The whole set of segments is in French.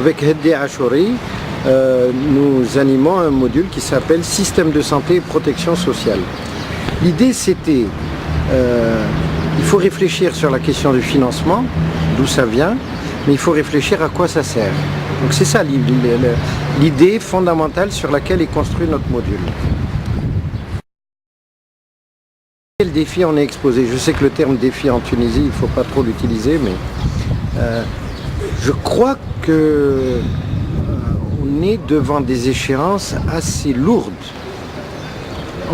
avec Heddi Achouri, nous animons un module qui s'appelle Système de santé et protection sociale. L'idée c'était, il faut réfléchir sur la question du financement, d'où ça vient, mais il faut réfléchir à quoi ça sert. Donc c'est ça l'idée fondamentale sur laquelle est construit notre module. Quel défi on est exposé? Je sais que le terme défi en Tunisie, il ne faut pas trop l'utiliser, mais je crois que on est devant des échéances assez lourdes.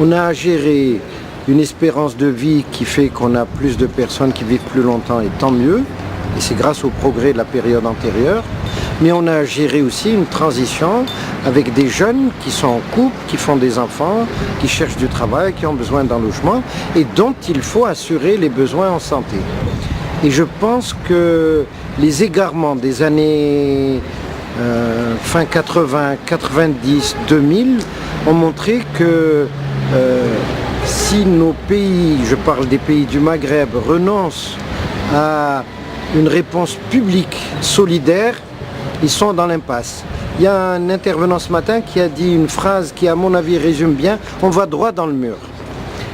On a à gérer une espérance de vie qui fait qu'on a plus de personnes qui vivent plus longtemps, et tant mieux, et c'est grâce au progrès de la période antérieure. Mais on a à gérer aussi une transition avec des jeunes qui sont en couple, qui font des enfants, qui cherchent du travail, qui ont besoin d'un logement et dont il faut assurer les besoins en santé. Et je pense que les égarements des années fin 80, 90, 2000 ont montré que si nos pays, je parle des pays du Maghreb, renoncent à une réponse publique solidaire, ils sont dans l'impasse. Il y a un intervenant ce matin qui a dit une phrase qui, à mon avis, résume bien: on va droit dans le mur.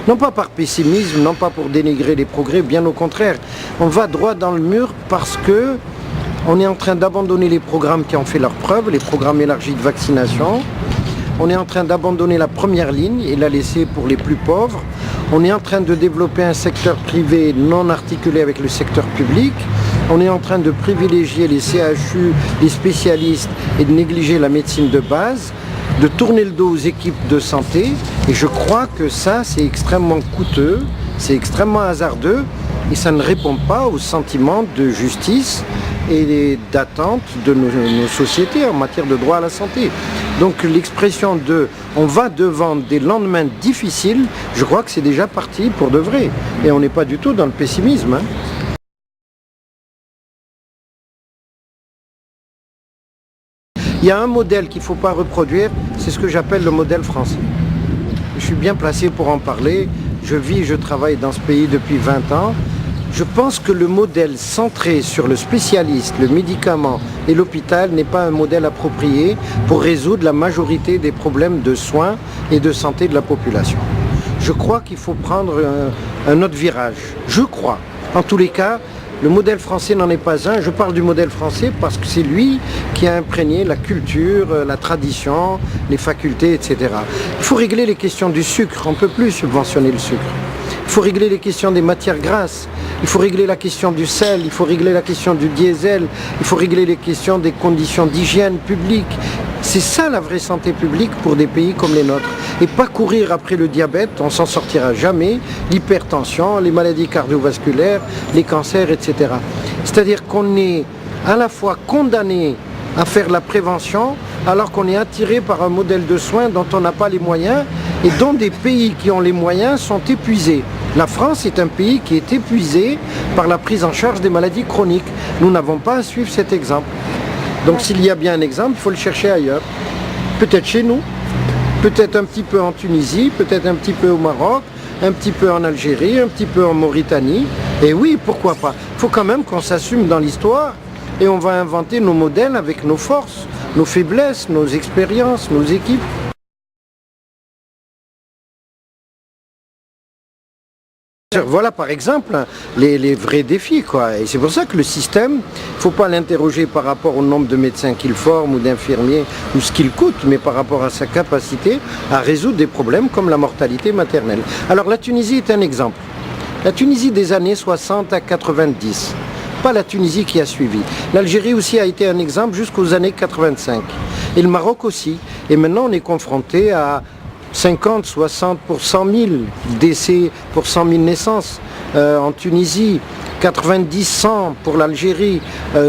Non pas par pessimisme, non pas pour dénigrer les progrès, bien au contraire. On va droit dans le mur parce que on est en train d'abandonner les programmes qui ont fait leurs preuves, les programmes élargis de vaccination. On est en train d'abandonner la première ligne et la laisser pour les plus pauvres. On est en train de développer un secteur privé non articulé avec le secteur public. On est en train de privilégier les CHU, les spécialistes et de négliger la médecine de base, de tourner le dos aux équipes de santé. Et je crois que ça, c'est extrêmement coûteux, c'est extrêmement hasardeux et ça ne répond pas au sentiment de justice et d'attente de nos sociétés en matière de droit à la santé. Donc l'expression de « on va devant des lendemains difficiles », je crois que c'est déjà parti pour de vrai. Et on n'est pas du tout dans le pessimisme. Il y a un modèle qu'il ne faut pas reproduire, c'est ce que j'appelle le modèle français. Je suis bien placé pour en parler, je vis et je travaille dans ce pays depuis 20 ans. Je pense que le modèle centré sur le spécialiste, le médicament et l'hôpital n'est pas un modèle approprié pour résoudre la majorité des problèmes de soins et de santé de la population. Je crois qu'il faut prendre un autre virage. Je crois. En tous les cas, le modèle français n'en est pas un. Je parle du modèle français parce que c'est lui qui a imprégné la culture, la tradition, les facultés, etc. Il faut régler les questions du sucre. On ne peut plus subventionner le sucre. Il faut régler les questions des matières grasses. Il faut régler la question du sel, il faut régler la question du diesel, il faut régler les questions des conditions d'hygiène publique. C'est ça la vraie santé publique pour des pays comme les nôtres. Et pas courir après le diabète, on s'en sortira jamais, l'hypertension, les maladies cardiovasculaires, les cancers, etc. C'est-à-dire qu'on est à la fois condamné à faire la prévention, alors qu'on est attiré par un modèle de soins dont on n'a pas les moyens et dont des pays qui ont les moyens sont épuisés. La France est un pays qui est épuisé par la prise en charge des maladies chroniques. Nous n'avons pas à suivre cet exemple. Donc s'il y a bien un exemple, il faut le chercher ailleurs. Peut-être chez nous, peut-être un petit peu en Tunisie, peut-être un petit peu au Maroc, un petit peu en Algérie, un petit peu en Mauritanie. Et oui, pourquoi pas. Il faut quand même qu'on s'assume dans l'histoire et on va inventer nos modèles avec nos forces, nos faiblesses, nos expériences, nos équipes. Voilà par exemple les vrais défis, quoi. Et c'est pour ça que le système, il ne faut pas l'interroger par rapport au nombre de médecins qu'il forme ou d'infirmiers ou ce qu'il coûte, mais par rapport à sa capacité à résoudre des problèmes comme la mortalité maternelle. Alors la Tunisie est un exemple. La Tunisie des années 60 à 90, pas la Tunisie qui a suivi. L'Algérie aussi a été un exemple jusqu'aux années 85. Et le Maroc aussi. Et maintenant on est confronté à 50, 60 pour 100 000 décès pour 100 000 naissances. En Tunisie, 90, 100 pour l'Algérie,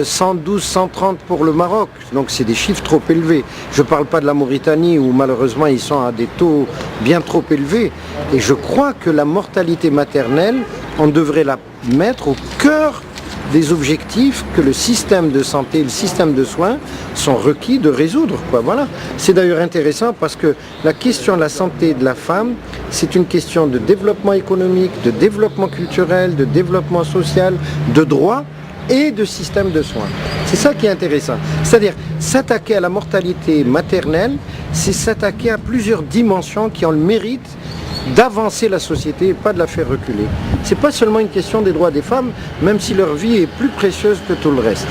112, 130 pour le Maroc. Donc c'est des chiffres trop élevés. Je ne parle pas de la Mauritanie où malheureusement ils sont à des taux bien trop élevés. Et je crois que la mortalité maternelle, on devrait la mettre au cœur des objectifs que le système de santé et le système de soins sont requis de résoudre, quoi. Voilà. C'est d'ailleurs intéressant parce que la question de la santé de la femme, c'est une question de développement économique, de développement culturel, de développement social, de droit, et de systèmes de soins. C'est ça qui est intéressant. C'est-à-dire, s'attaquer à la mortalité maternelle, c'est s'attaquer à plusieurs dimensions qui ont le mérite d'avancer la société et pas de la faire reculer. C'est pas seulement une question des droits des femmes, même si leur vie est plus précieuse que tout le reste.